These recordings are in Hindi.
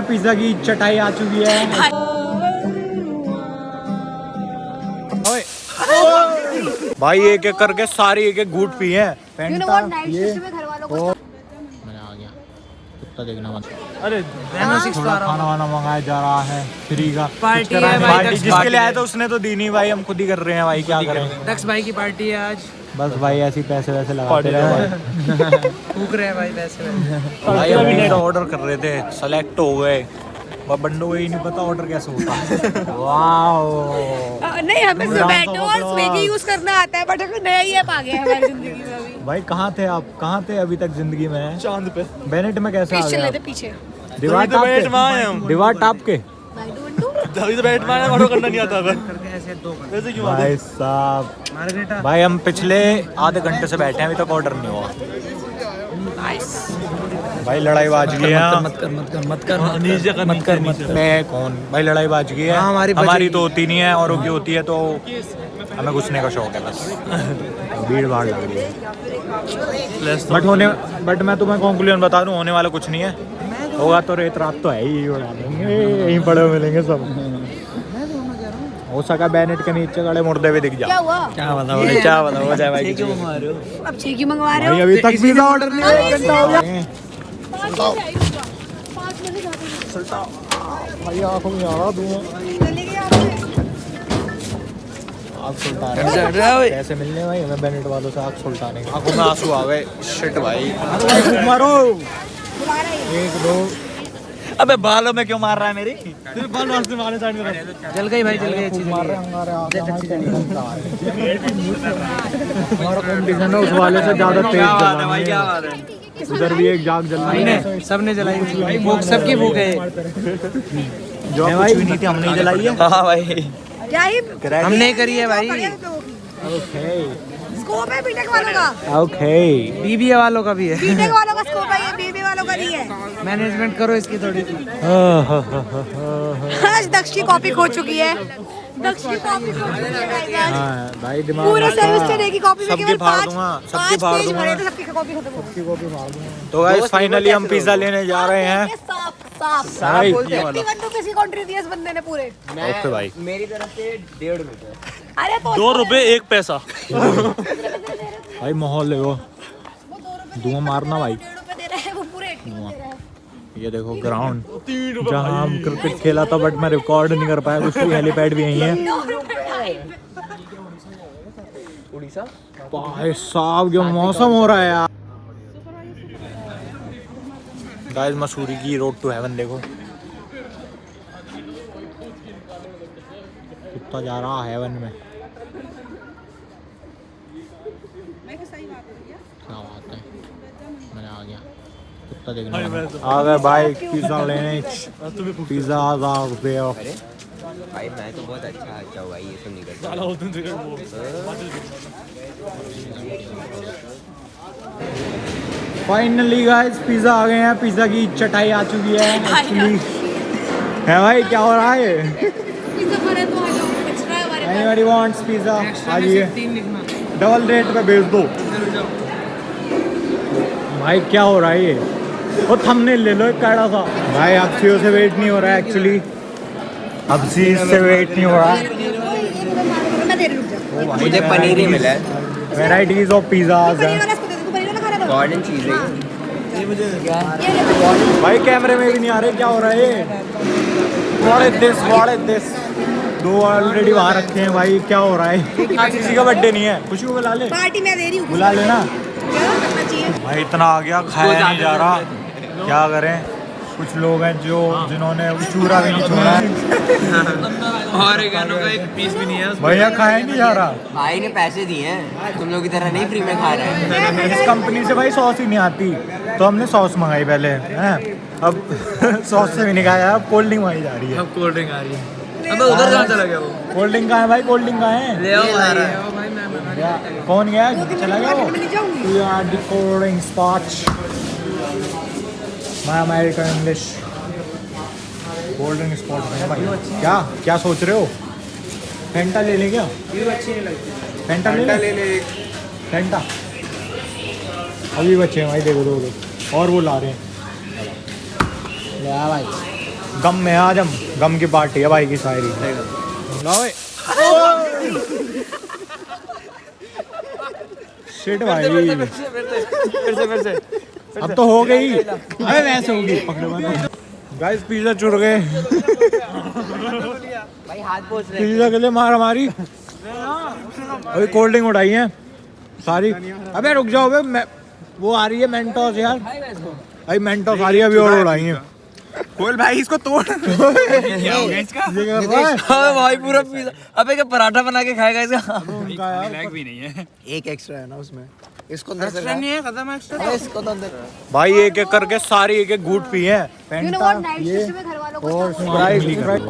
पिज्जा की चटाई आ चुकी है। भाई एक एक करके सारी एक एक घूट पी है। मैंने आ गया कुत्ता देखना मत। अरे थोड़ा खाना वाना मंगाया जा रहा है फ्री का। पार्टी है भाई, पार्टी जिसके लिए आए तो उसने तो दी नहीं भाई, हम खुद ही कर रहे हैं भाई, क्या करें। दक्ष भाई की पार्टी है आज। बस भाई ऐसे पैसे वैसे लगाते रहे। फूक रहे हैं भाई पैसे। भाई अभी ऑर्डर कर रहे थे, सेलेक्ट हो गए, बंदों को ही नहीं पता ऑर्डर कैसे होता है। वाह नहीं, हमें ज़ोमैटो और स्विगी यूज करना आता है, बट अगर नया ही ऐप आ गया है हमारी जिंदगी में अभी। भाई कहाँ थे आप, कहाँ थे अभी तक जिंदगी में? चांद पे बेनेट में कैसे आ पीछे गए चले थे आप? पीछे। दीवार टाप के, दीवार टाप के। अभी तो बैठ मारना ऑर्डर करना नहीं आता वैसे क्यों भाई साहब, भाई हम पिछले आधे घंटे से बैठे हैं, अभी तक ऑर्डर नहीं हुआ। भाई लड़ाई बाज गई है। मत कर मैं कौन भाई, लड़ाई बाज गई है। हमारी तो होती नहीं है, औरों की होती है, तो हमें घुसने का शौक है बस। भीड़ भाड़ लग रही है। बट मैं तुम्हें कंक्लूजन बता दूं, होने वाला कुछ नहीं है। होगा तो रेत रात तो है ही, उड़ा देंगे, यहीं पड़े हुए मिलेंगे सब। हो सका बेनेट के नीचे खड़े मुर्दे भी दिख क्या जा। हुआ? क्या बता हो जाए भाई। अब चेकी मंगवा रहे भाई हो? अभी तक पिज्जा ऑर्डर नहीं हुआ, घंटा हो गया। भाई आंखों में आ रहा धुआं। आग सुल्तान कैसे मिलने भाई हमें बेनेट वालों से, आग सुल्ताने का। आंखों में आंसू आ गए। शिट भाई मारो। एक दो। अबे बालों में क्यों मार रहा है मेरी? बाल वास्ते मारने साइड में जल गई भाई, जल गई अच्छी मार रहे हैं हमारा कंपटीशन है उस वाले से ज्यादा तेज जला भाई। क्या बात है, उधर भी एक जाग जल रही है। सबने जलाई भूख, सबकी भूख है। जो कुछ भी नहीं थी हमने जलाई है। हाँ भाई, क्या ही हमने करी है भाई। ओके स्कोप है बीटेक वालों का। ओके बीबीए वालों का भी है। बीटेक वालों का स्कोप है, ये बीबी वालों का नहीं है। मैनेजमेंट करो इसकी थोड़ी। आज दक्ष की कॉपी खो चुकी है। दक्ष की कॉपी खो चुकी है हाँ भाई, दिमाग पूरे सेमेस्टर डे की कॉपी में सबकी केवल फाड़ दूंगा, सबकी फाड़ दूंगा। सबकी कॉपी खत्म हो गई। तो गाइस फाइनली हम पिज्जा लेने जा रहे हैं। साफ भाई 51 रुपए की कंट्री दी है इस बंदे ने पूरे। ओके भाई, मेरी तरफ से 1.5 रुपए। अरे तो 2 रुपए 1 पैसा। भाई माहौल देखो, धुआं मारना भाई। 1.5 रुपए दे रहा है वो, पूरे 80 दे रहा है। ये देखो ग्राउंड जहाँ हम क्रिकेट खेला था, बट मैं रिकॉर्ड नहीं कर पाया। कुछ भी हेलीपैड भी यही है। 9 रुपए उड़ीसा भाई साहब क्या मौसम हो रहा है यार। गाइस मसूरी की रोड टू हेवन देखो, कुत्ता जा रहा हेवन में। क्या बात है, मैं आ गया कुत्ता देखना। आ गए भाई पिज्जा लेने। पिज्जा भाई मैं तो बहुत अच्छा हूँ भाई, ये तो नहीं करता। फाइनली गाइस पिज्जा आ गए हैं। पिज्जा की चटाई आ चुकी है एक्चुअली। है भाई, क्या हो रहा है? पिज्जा खा रहे तो आ जाओ, एक्स्ट्रा है हमारे पास। Anybody wants pizza? आ जाइए, डबल रेट पे भेज दो। भाई क्या हो रहा है ये? वो थंबनेल ले लो एक काड़ा सा। भाई अक्षियों से वेट नहीं हो रहा है एक्चुअली, अब से वेट नहीं हो रहा। मैं दे रही हूं, रुक जा। मुझे पनीर ही मिला है। वेराइटीज ऑफ पिज्जाज पनीर हैं वाला इसको दे दे, तू पनीर वाला खा रहा था। गॉर्डन चीज है ये ले। भाई, कैमरे में भी नहीं आ रहे, क्या हो रहा है ये? What is this? दो ऑलरेडी वहाँ रखे हैं भाई, क्या हो रहा है? किसी का बर्थडे नहीं है, खुशी को बुला ले। पार्टी मैं दे रही हूँ, बुला लेना क्या करना चाहिए? भाई। इतना आ गया, खाया नहीं जा रहा, क्या करें? कुछ लोग हैं जिन्होंने चूरा भी नहीं छोड़ा है। और गानों का एक पीस भी नहीं है भैया खाया नहीं जा रहा। भाई ने पैसे दिए हैं, तुम लोग की तरह नहीं फ्री में खा रहे हैं। इस कंपनी से भाई सॉस ही नहीं आती, तो हमने सॉस मंगाई पहले हैं। अब सॉस से भी नहीं खाया, अब कोल्ड ड्रिंक मंगाई जा रही है। अब कोल्ड ड्रिंक आ रही है। अब उधर कहाँ चला गया वो? कोल्ड ड्रिंक कहाँ है भाई? कोल्ड ड्रिंक कहाँ है? ले आओ भाई, मैं क्या? कौन गया? चला गया वो? मैं नहीं जाऊंगी। We are the cold drink spots. My American English. Cold drink spot है भाई। क्या क्या सोच रहे हो? फेंटा ले लें क्या? अच्छी नहीं लगती। फेंटा ले ले। फेंटा अभी बच्चे हैं भाई, देखो दो और वो ला रहे हैं। ले आ भाई। गम में आज हम गम की पार्टी है भाई की शायरी। शिट भाई फिर से अब तो हो गई। अरे वैसे होगी पकड़ो गाइस पिज्जा चुर गए भाई हाथ पोंछ रहे पिज्जा के लिए मारा मारी। अभी कोल्ड ड्रिंक उठाई है सारी। अबे रुक जाओ बे मैं वो आ रही है मेंटोस यार भाई मेंटोस आ रही है अभी और उड़ाई है। खोल भाई इसको तोड़। क्या हो गया इसका ये कर रहा है अबे भाई पूरा पिज्जा। अबे क्या पराठा बना के खाएगा इसका? उनका यार भी नहीं है। एक एक्स्ट्रा है ना उसमें इसको अंदर से एक्स्ट्रा नहीं है, खत्म है एक्स्ट्रा। इसको तो अंदर भाई एक एक करके सारी एक एक घूट पी है You know what? Night shift में घर वालों को और सब स्प्राइट।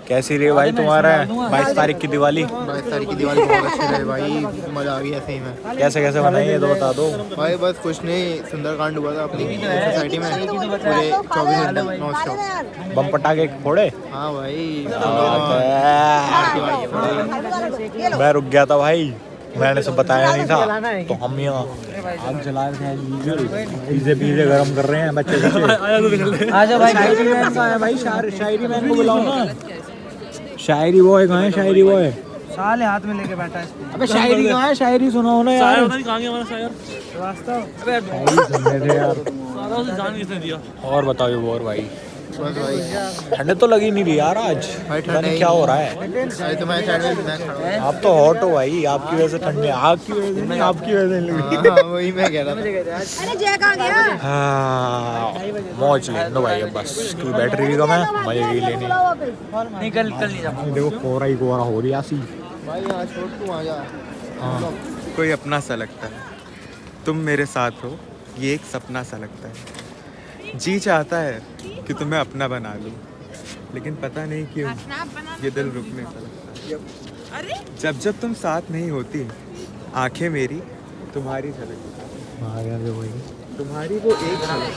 कैसी रही भाई तुम्हारा 22 तारीख की दिवाली? 22 तारीख की दिवाली बहुत अच्छी रही भाई, मजा आ गया सही में। कैसे कैसे बनाई ये तो बता दो भाई बस कुछ नहीं, सुंदरकांड हुआ था अपनी सोसाइटी में पूरे 24 घंटे नॉन स्टॉप। बम पटाखे फोड़े? हाँ भाई मैं रुक गया था भाई मैंने सब बताया नहीं था तो हम यहाँ आग जला रहे थे पीजे पीजे गरम कर रहे हैं बच्चे। आजा भाई शायरी मैन कहाँ है भाई? शायरी मैन को बुलाओ ना। शायरी बॉय कहाँ है? शायरी बॉय साले हाथ में लेके बैठा है। अबे शायरी कहाँ है? शायरी सुनाओ ना यार। शायर कहाँ गया हमारा शायर? रास्ता। अबे शायरी सुनने थे यार। सारा उसे जान किसने दिया? और बताओ और भाई बस भाई ठंड तो लगी नहीं रही यार आज भाई पता नहीं क्या हो रहा है। भाई तुम्हारे साइड में मैं खड़ा हूँ। आप तो हॉट हो भाई आपकी वजह से ठंड आग की वजह से नहीं आपकी वजह से नहीं लगी। हाँ वही मैं कह रहा था। अरे जय कहाँ गया? हाँ मौज ले लो भाई अब बस की बैटरी भी कम है मजे की लेनी। निकल नहीं जा। देखो कोरा ही कोरा हो रही आसी। भाई यहाँ छोड़ तू आ जा। हाँ कोई अपना सा लगता है, तुम मेरे साथ हो ये एक सपना सा लगता है। जी चाहता है कि तुम्हें अपना बना लूं, लेकिन पता नहीं क्यों ये दिल रुकने सा लगता है। जब जब तुम साथ नहीं होती आंखें मेरी तुम्हारी झलक, तुम्हारी वो एक झलक।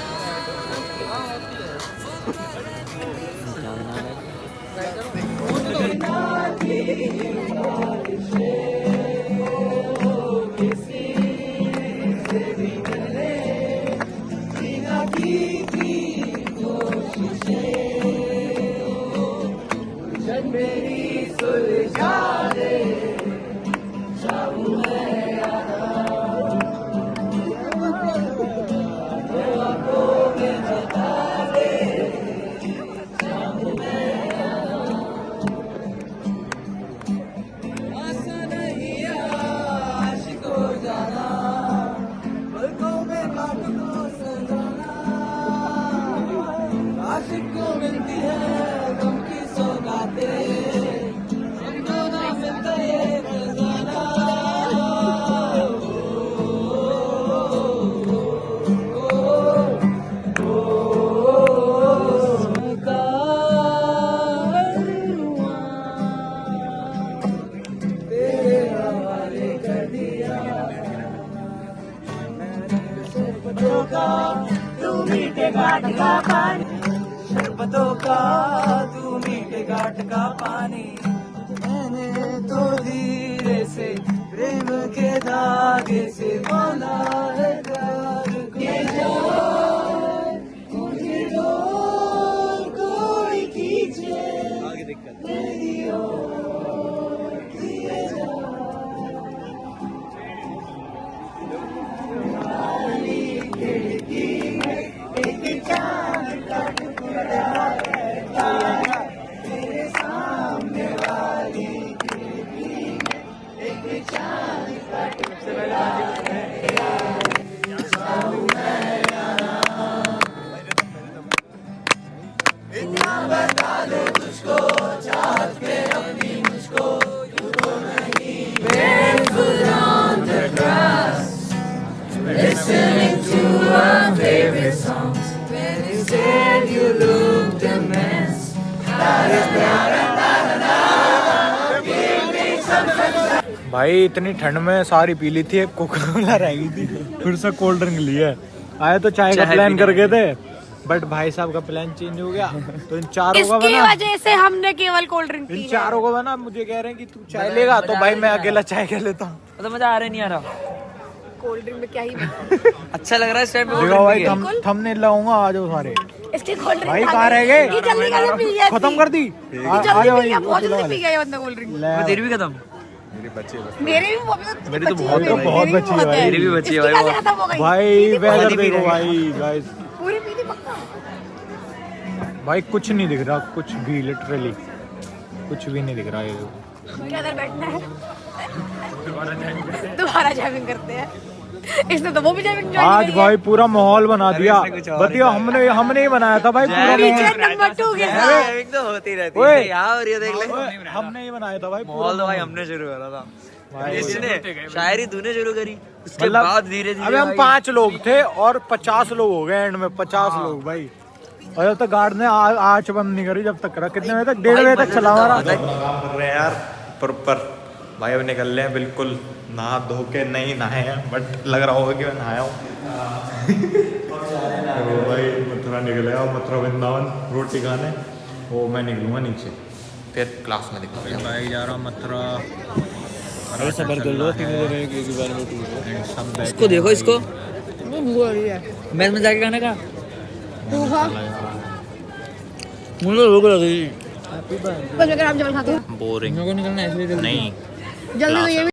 शरबतों का तू मीठे घाट का पानी, मैंने तो धीरे से प्रेम के धागे से बांधा है प्यार को। मुझे डोर कोई खींचे मेरी ओर दिए जा। वाली खिड़की में एक चांद का टुकड़ा है, तेरे सामने वाली खिड़की में एक चांद का टुकड़ा है। इतना बता दे तुझको चाहत पे अपनी मुझको, तू तो नहीं barefoot on the grass, listening to our favorite songs. When instead you looked a mess. भाई इतनी ठंड में सारी पी ली थी एक कोका कोला रह गई थी फिर से कोल्ड ड्रिंक ली है। आए तो चाय का प्लान करके थे बट भाई साहब का प्लान चेंज हो गया तो इन चारों का इसकी बना वजह से हमने केवल कोल्ड ड्रिंक पी इन चारों को बना मुझे कह रहे हैं कि तू चाय लेगा तो भाई मैं अकेला चाय क्या लेता हूँ। तो मजा आ रहा नहीं आ रहा। कोल्ड ड्रिंक में क्या ही अच्छा लग रहा है इस टाइम पे। देखो भाई थंबनेल लगाऊंगा आ जाओ सारे। इसके कोल्ड ड्रिंक भाई कहाँ रह गए? ये जल्दी कर पी गया खत्म कर दी। जल्दी पी गया, बहुत जल्दी पी गया ये बंदा कोल्ड ड्रिंक। तेरी भी खत्म। मेरे बच्चे बस मेरे भी मेरी तो बहुत बची है भाई। मेरी भी बची है भाई भाई। खत्म हो गई भाई वेदर देखो भाई गाइस, पूरी पी थी पक्का। भाई कुछ नहीं दिख रहा, कुछ भी लिटरली कुछ भी नहीं दिख रहा। ये देखो क्या बैठना है दोबारा जैमिंग करते हैं। इसने तो वो भी जैमिंग ज्वाइन आज की है। भाई पूरा माहौल बना दिया। बताइए हमने ही बनाया था भाई पूरा पीछे माहौल। नंबर 2 के साथ जैमिंग तो होती रहती ओए। है यहाँ, और ये देख ले हमने ही बनाया था भाई पूरा माहौल तो भाई हमने शुरू करा था। भाई। इसने शायरी तूने शुरू करी, उसके मतलब बाद धीरे धीरे अबे हम 5 लोग थे और 50 लोग हो गए एंड में 50 लोग भाई। और जब तक गार्ड ने आँच बंद नहीं करी जब तक करा। कितने बजे तक? 1:30 बजे तक चला हमारा। अपना काम कर रहे हैं यार प्रॉपर। भाई अब निकल रहे हैं बिल्कुल नहा धो के, नहीं नहाए हैं बट लग रहा होगा कि मैं नहाया हूँ। तो भाई मथुरा निकलेगा, मथुरा वृंदावन रोटी खाने। वो मैं निकलूँगा नीचे, फिर क्लास में दिखूँगा। भाई जा रहा हूँ मथुरा। सबर कर लो, इसको देखो, इसको मैच में जाके खाने का मुझे भूख लगी। बस मैं आराम से खाते हैं बोरिंग निकलना है इसलिए नहीं जल्दी तो ये